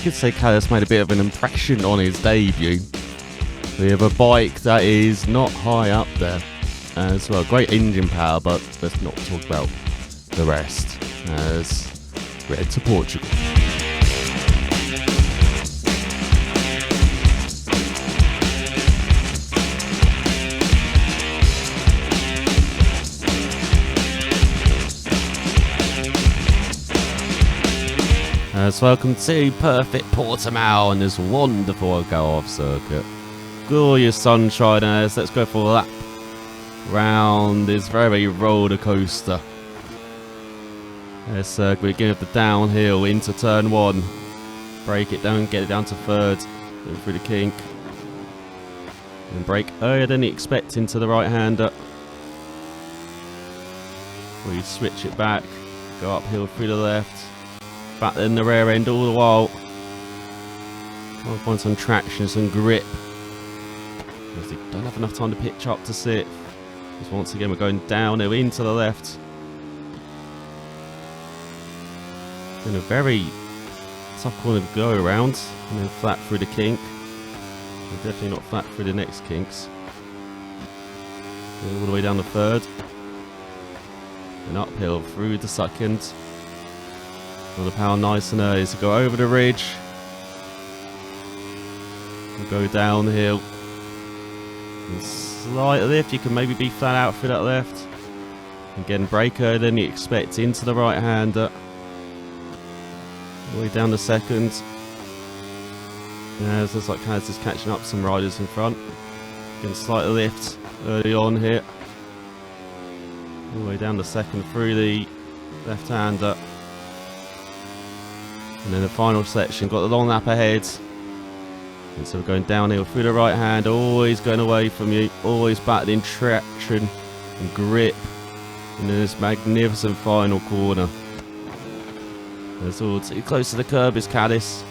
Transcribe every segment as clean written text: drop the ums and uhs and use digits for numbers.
could say Callis made a bit of an impression on his debut. We have a bike that is not high up there as well. Great engine power, but let's not talk about the rest as we head to Portugal. Welcome to perfect Portimao on this wonderful go-off circuit. Glorious sunshine as let's go for a lap round this very roller coaster. This circuit, beginning of the downhill into turn 1. Break it down, get it down to 3rd, go through the kink. And brake earlier than you expect into the right-hander. We switch it back, go uphill through the left. Back in the rear end all the while. Trying to find some traction, some grip. Because they don't have enough time to pitch up to sit. Because once again we're going downhill into the left. In a very tough corner to go around. And then flat through the kink. And definitely not flat through the next kinks. All the way down the 3rd. And uphill through the 2nd. All the power nice and early to go over the ridge. And go downhill. And slight lift, you can maybe be flat out through that left. Again, brake earlier than you expect into the right hander. All the way down the 2nd. Yeah, it looks like Kaz is catching up some riders in front. Again, slight lift early on here. All the way down the 2nd through the left hander. And then the final section, got the long lap ahead. And so we're going downhill through the right hand, always going away from you, always battling traction and grip. And then this magnificent final corner. That's all too close to the curb is Callis.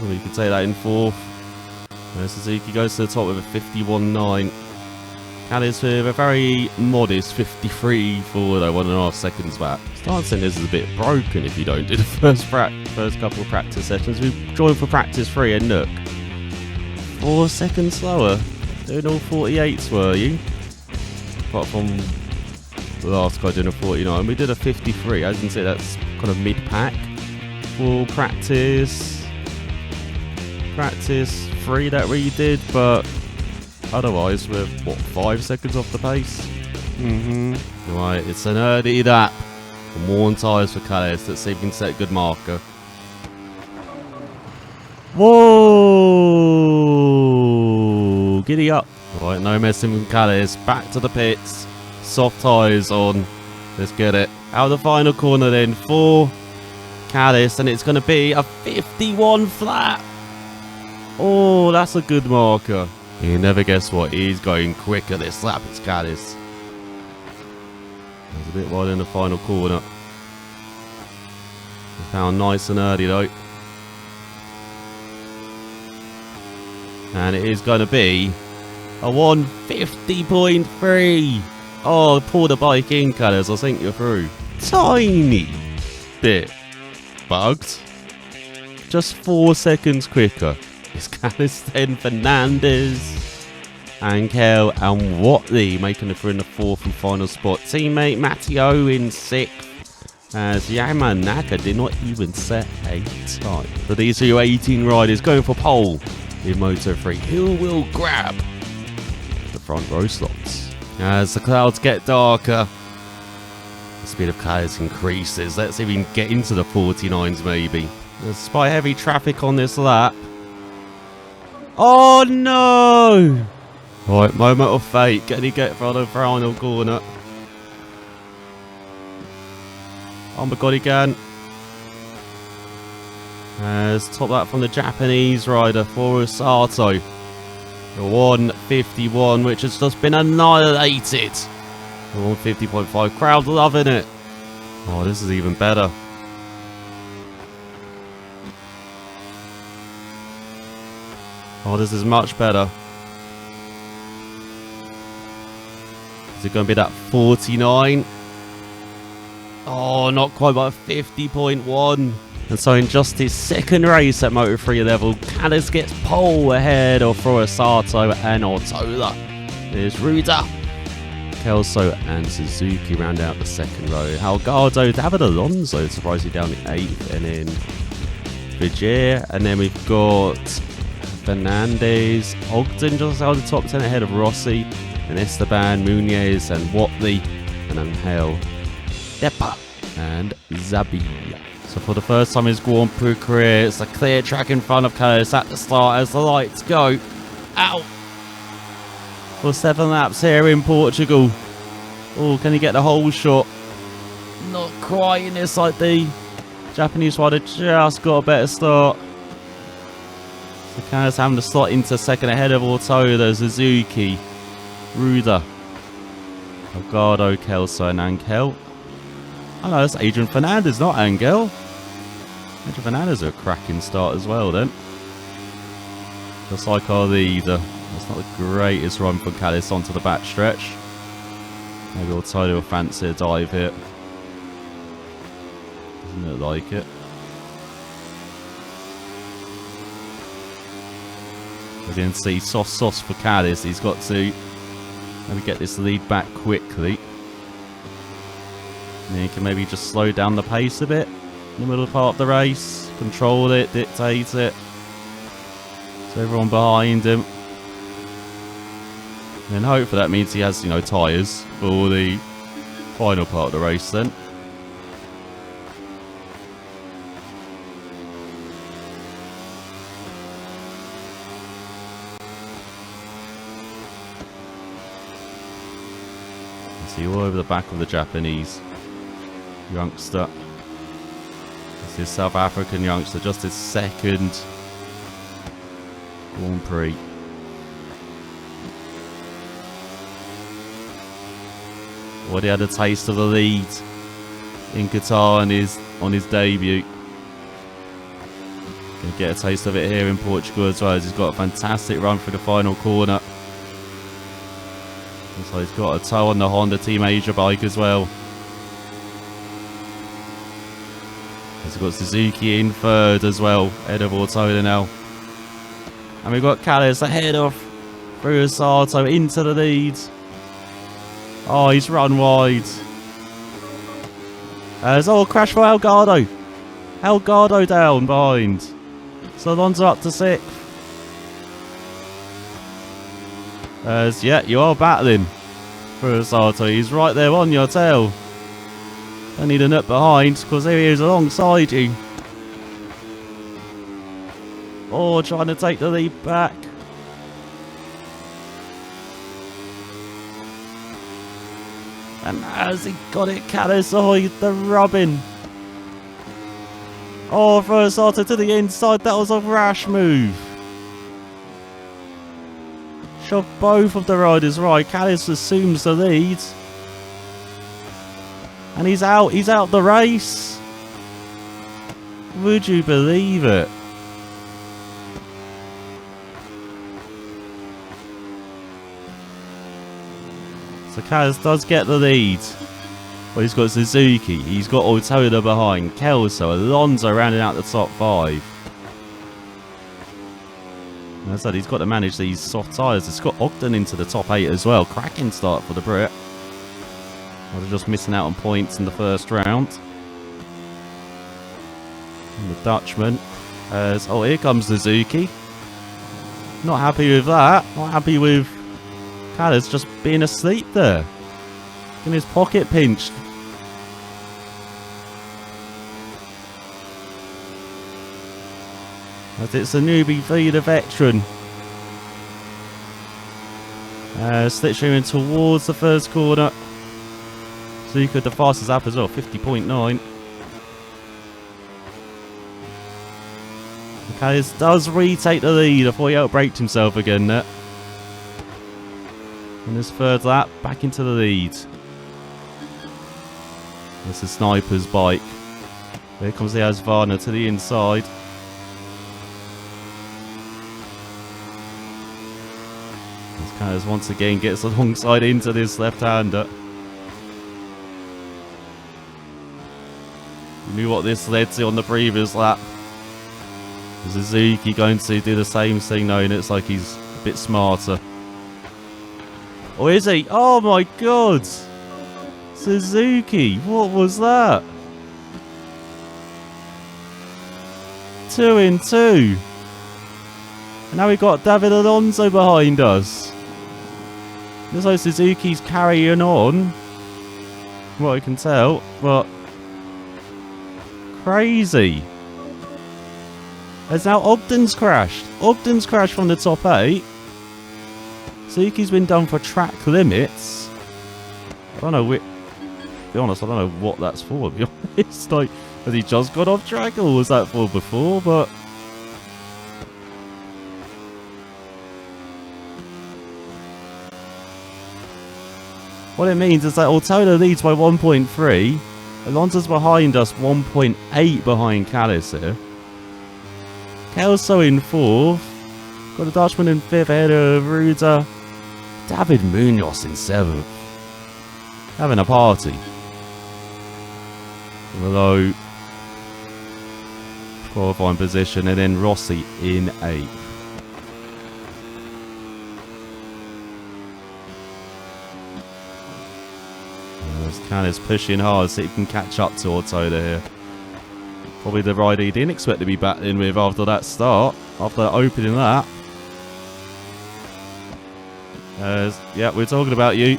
Well, you could say that in 4th. Suzuki goes to the top with a 51.9. Callis with a very modest 53 forward, 1.5 seconds back. Start saying this is a bit broken if you don't do the first couple of practice sessions. We've joined for practice 3 and look, 4 seconds slower. Doing all 48s were you? Apart from the last guy doing a 49. We did a 53. As you can see, that's kind of mid-pack. For practice 3 that we did, but otherwise, we're, what, 5 seconds off the pace? Right, it's an early lap. And worn tyres for Callis. Let's see if we can set a good marker. Whoa! Giddy up. Right, no messing with Callis. Back to the pits. Soft tyres on. Let's get it. Out of the final corner then for Callis. And it's going to be a 51 flat. Oh, that's a good marker. You never guess what, he's going quicker this lap, it's Callis. It's a bit wide in the final corner. Found nice and early though. And it is going to be a 150.3. Oh, pull the bike in, Callis, I think you're through. Tiny bit bugged. Just 4 seconds quicker. It's Callis, then Fernandez, Ankel and Watley making it through in the 4th and final spot. Teammate Matteo in 6th as Yamanaka did not even set a time. So these are your 18 riders going for pole in Moto3. Who will grab the front row slots? As the clouds get darker, the speed of Callis increases. Let's see if we can get into the 49s maybe. Despite heavy traffic on this lap. Oh no! Right, moment of fate. Can he get for the final corner? Oh my god, he can. As top that from the Japanese rider for Usato. The 151, which has just been annihilated. The 150.5, crowd loving it. Oh, this is even better. Oh, this is much better. Is it going to be that 49? Oh, not quite, but 50.1. And so in just his second race at Moto3 level, Callis gets pole ahead of Sato and Ortola. There's Ruda, Kelso and Suzuki round out the second row. Halgado, David Alonso surprisingly down the 8th, and then Vigier, and then we've got Fernandez, Ogden just out the top 10 ahead of Rossi, and Esteban, Munoz and Watley, and Angel, Depa and Zabi. So for the first time in his Grand Prix career, it's a clear track in front of Callis at the start as the lights go out for 7 laps here in Portugal. Oh, can he get the whole shot? Not quite in this, like the Japanese rider just got a better start. So Callis having to slot into second ahead of Ortola, Suzuki, Ruda, Delgado, Kelso and Angel. Oh no, that's Adrian Fernandez, not Angel. Adrian Fernandez a cracking start as well then. Just like our leader. That's not the greatest run from Callis onto the back stretch. Maybe Ortola will fancy a dive here. Doesn't look like it. As you can see, soft sauce for Callis. He's got to maybe get this lead back quickly. And then he can maybe just slow down the pace a bit in the middle part of the race. Control it, dictate it. So everyone behind him. And hopefully that means he has, you know, tyres for the final part of the race then. See all over the back of the Japanese youngster. This is South African youngster, just his second Grand Prix. Already had a taste of the lead in Qatar on his debut. Gonna get a taste of it here in Portugal as well, as he's got a fantastic run through the final corner. So he's got a toe on the Honda Team Asia bike as well. He's got Suzuki in third as well, ahead of Ortola now. And we've got Callis ahead of Sato into the lead. Oh, he's run wide. There's a crash for Delgado. Delgado down behind. So Alonso up to 6th. Yeah, you are battling for Sato. He's right there on your tail. Don't need a nut behind, because there he is alongside you. Oh, trying to take the lead back. And has he got it, Callis? Oh, the rubbing. Oh, for Sato to the inside. That was a rash move. Shoved both of the riders right. Callis assumes the lead. And he's out the race. Would you believe it? So Callis does get the lead. Well, he's got Suzuki. He's got Ortola behind. Kelso, Alonso rounding out the top 5. As I said, he's got to manage these soft tyres. It's got Ogden into the top 8 as well. Cracking start for the Brit. Well, they're just missing out on points in the first round. And the Dutchman. Oh, here comes Suzuki. Not happy with that. Not happy with Callis just being asleep there. Getting his pocket pinched. As it's a newbie v the veteran. Slipstreaming towards the first corner. Zuka the fastest lap as well, 50.9. Callis does retake the lead before he outbraked himself again there. In his third lap, back into the lead. This is Sniper's bike. Here comes the Asvana to the inside. Callis once again gets alongside into this left-hander. Knew what this led to on the previous lap. Suzuki going to do the same thing though, and it's like he's a bit smarter. Or is he? Oh my god! Suzuki, what was that? 2 in 2. And now we've got David Alonso behind us. Looks like Suzuki's carrying on, from what I can tell, but crazy. As now Ogden's crashed. Ogden's crashed from the top 8. Suzuki's been done for track limits. I don't know, to be honest, I don't know what that's for, to be honest. Like, has he just got off track, or was that for before? But what it means is that Ortona leads by 1.3. Alonso's behind us, 1.8 behind Callis here. Kelso in 4th. Got a Dutchman in 5th ahead of Ruda. David Munoz in 7th. Having a party. Below qualifying position, and then Rossi in 8th. Callis pushing hard so he can catch up to Ortona here. Probably the rider he didn't expect to be battling with after that start, after opening that. Yeah, we're talking about you.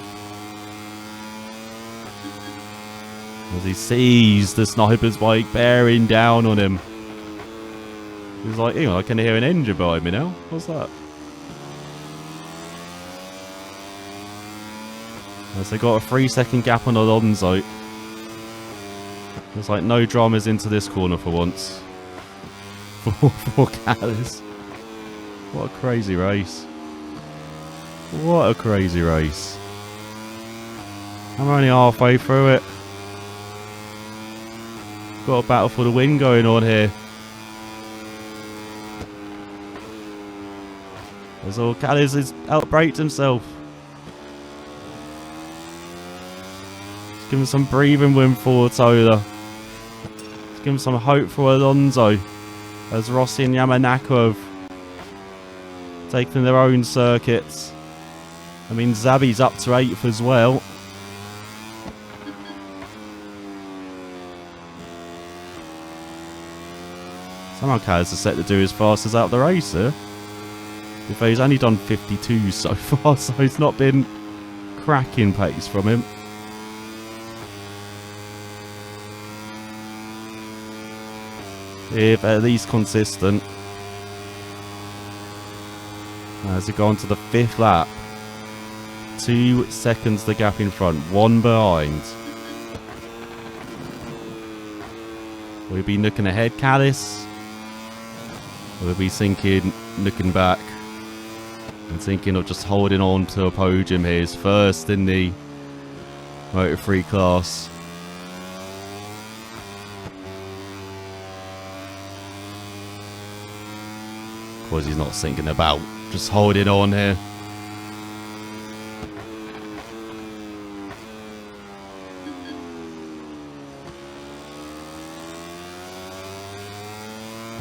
As he sees the sniper's bike bearing down on him. He's like, hang on, I can hear an engine behind me now. What's that? As they got a 3-second gap on Alonso. There's like no dramas into this corner for once. For Callis. What a crazy race. What a crazy race. I'm only halfway through it. Got a battle for the win going on here. As all Callis has outbraked himself. Let's give him some breathing room for Tola. Let's give him some hope for Alonso. As Rossi and Yamanaka have taken their own circuits. I mean, Zabi's up to 8th as well. Somehow Callis is set to do his fastest out of the race here. He's only done 52 so far, so it's not been cracking pace from him. If at least consistent. As we go on to the 5th lap. 2 seconds the gap in front, 1 behind. We'll be looking ahead, Callis. We'll be thinking, looking back. And thinking of just holding on to a podium here. He's first in the Moto3 class. Of course, he's not thinking about just holding on here.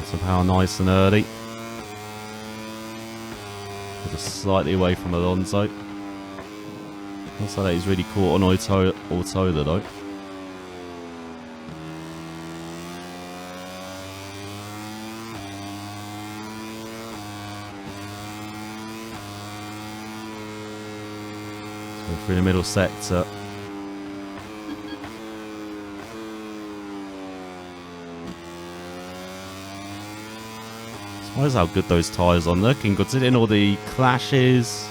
Somehow nice and early. Just slightly away from Alonso. Looks like he's really caught on Ortona though. So through the middle sector. Surprised how good those tyres are looking, considering all the clashes.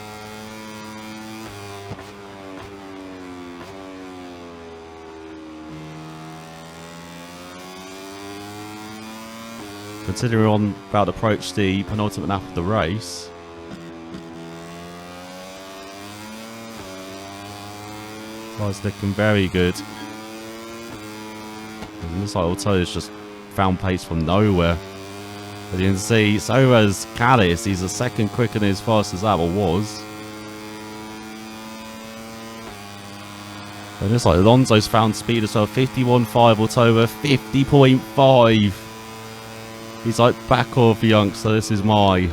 Considering we're on about to approach the penultimate lap of the race. Tyres looking very good. It looks like Ortona's just found pace from nowhere. As you can see, so has Callis. He's a second quicker than his fastest lap, or was. And it's like Alonso's found speed as well. 51.5 or over 50.5. He's like, back off, youngster. This is my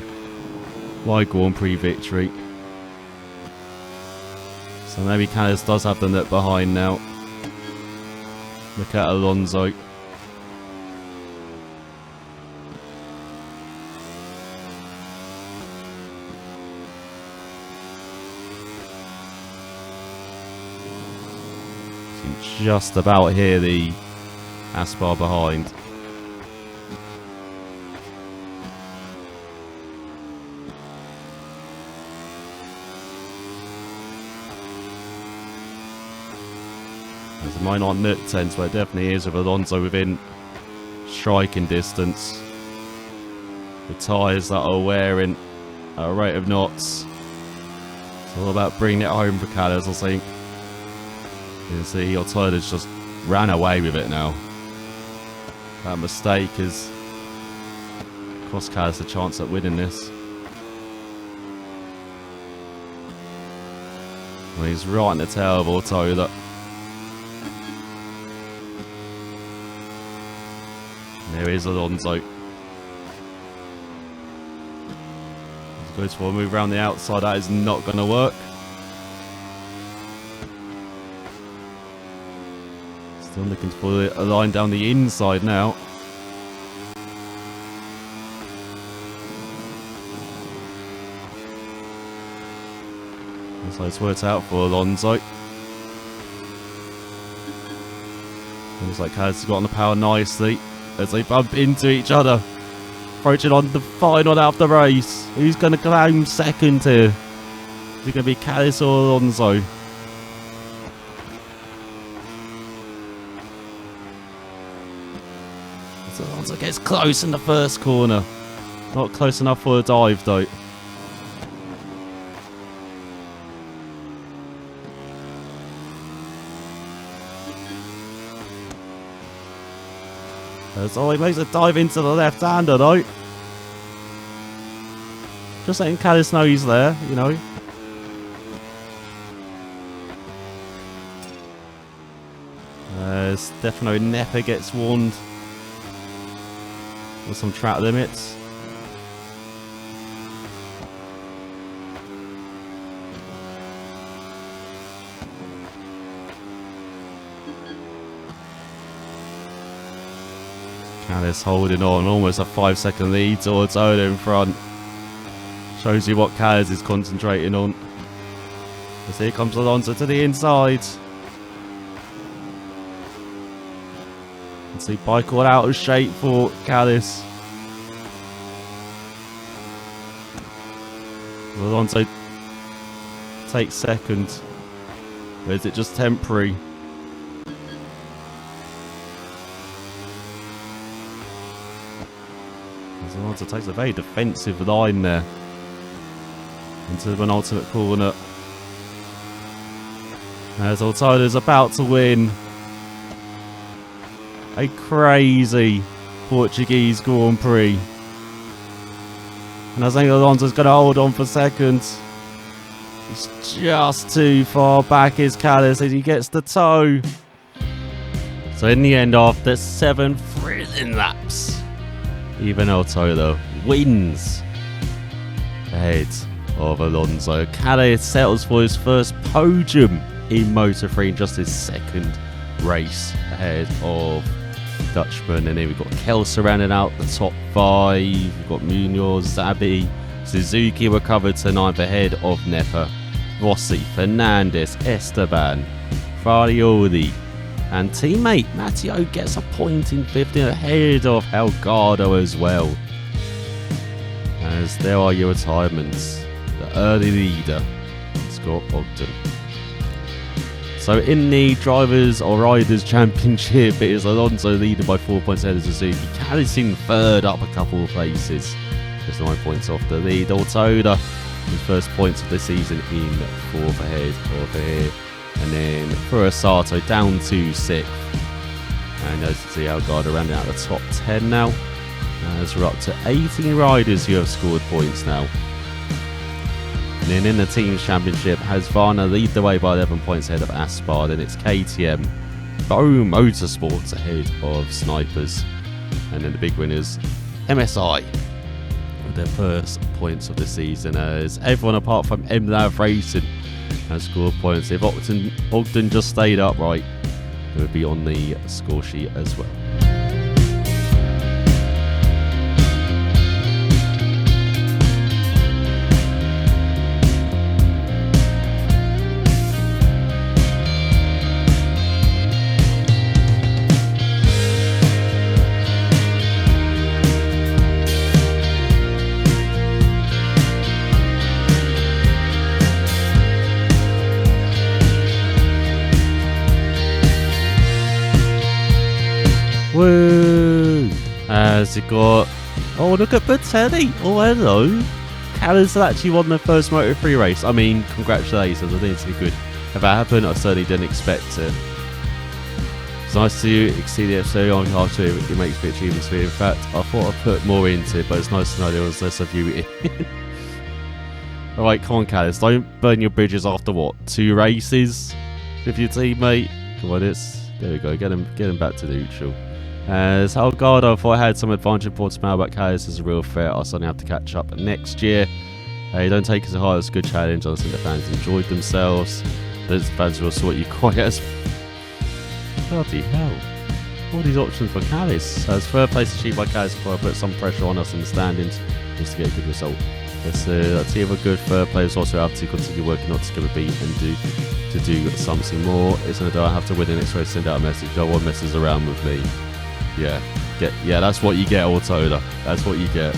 Grand Prix victory. So maybe Callis does have the net behind now. Look at Alonso. Just about hear the Aspar behind. It might not look tense, but it definitely is with Alonso within striking distance. The tyres that are wearing at a rate of knots. It's all about bringing it home for Callis, I think. You can see Ortoda's just ran away with it now. That mistake has cost Callis a chance at winning this. Well, he's right in the tail of Ortoda. There is Alonso. He goes for a move around the outside. That is not going to work. Still looking for a line down the inside now. Looks like it's worked out for Alonso. Looks like Callis has got on the power nicely as they bump into each other. Approaching on the final out of the race. Who's going to claim second here? Is it going to be Callis or Alonso? So Alonso gets close in the first corner. Not close enough for a dive though. So he makes a dive into the left-hander though. Just letting Callis know he's there, you know. Stefano Nepa gets warned with some track limits. Callis holding on, almost a 5-second lead towards Oda in front. Shows you what Callis is concentrating on. As here comes Alonso to the inside. See bike all out of shape for Callis. Alonso takes second. Or is it just temporary? As Alonso takes a very defensive line there into the penultimate corner. As Ortoda's about to win a crazy Portuguese Grand Prix. And I think Alonso's going to hold on for second. He's just too far back, is Callis, as he gets the toe. So in the end, after 7 thrilling laps, even Ortoda wins ahead of Alonso. Callis settles for his first podium in Moto3 in just his second race ahead of Dutchman. And then we've got Kelso rounding out the top 5. We've got Munoz, Zabi, Suzuki recovered to 9th ahead of Nepa, Rossi, Fernandez, Esteban, Farioli, and teammate Matteo gets a point in 15th ahead of Helgado as well. As there are your retirements. The early leader, Scott Ogden. So in the Drivers or Riders Championship, it is Alonso leading by 4 points ahead of Suzuki. Callis in third, up a couple of places. Just 9 points off the lead. Ortoda, his first points of the season, in 4th ahead over here. And then Furusato down to 6th. And as you see, Algarda rounding out the top 10 now. As we're up to 18 riders who have scored points now. And then in the Teams Championship, Husqvarna lead the way by 11 points ahead of Aspar. Then it's KTM, Bow Motorsports ahead of Snipers. And then the big winners, MSI, with their first points of the season, as everyone apart from MLAV Racing has scored points. If Ogden just stayed upright, it would be on the score sheet as well. Woo! As it got... Oh, look at Bertelli! Oh, hello! Callis actually won their first Moto3 race. I mean, congratulations. I think it's good. If that happened, I certainly didn't expect it. It's nice to exceed the episode on half two. It makes me achievements for you. In fact, I thought I'd put more into it, but it's nice to know there was less of you in. Alright, come on, Callis. Don't burn your bridges after what? 2 races with your teammate? Come on, there we go. Get him back to neutral. As Holgado, I thought I had some advantage in Portugal, but Callis is a real threat. I'll suddenly have to catch up next year. Don't take it so hard. It's a good challenge. I think the fans enjoyed themselves. Those fans will sort you quite as... Bloody hell. All these options for Callis. As third place achieved by Callis before I put some pressure on us in the standings just to get a good result. Let's see if a good third place also have to continue working not to give a beat and do something more. Isn't it? Do I have to win the next race? Send out a message. No one messes around with me. Yeah, that's what you get, Autoda. That's what you get.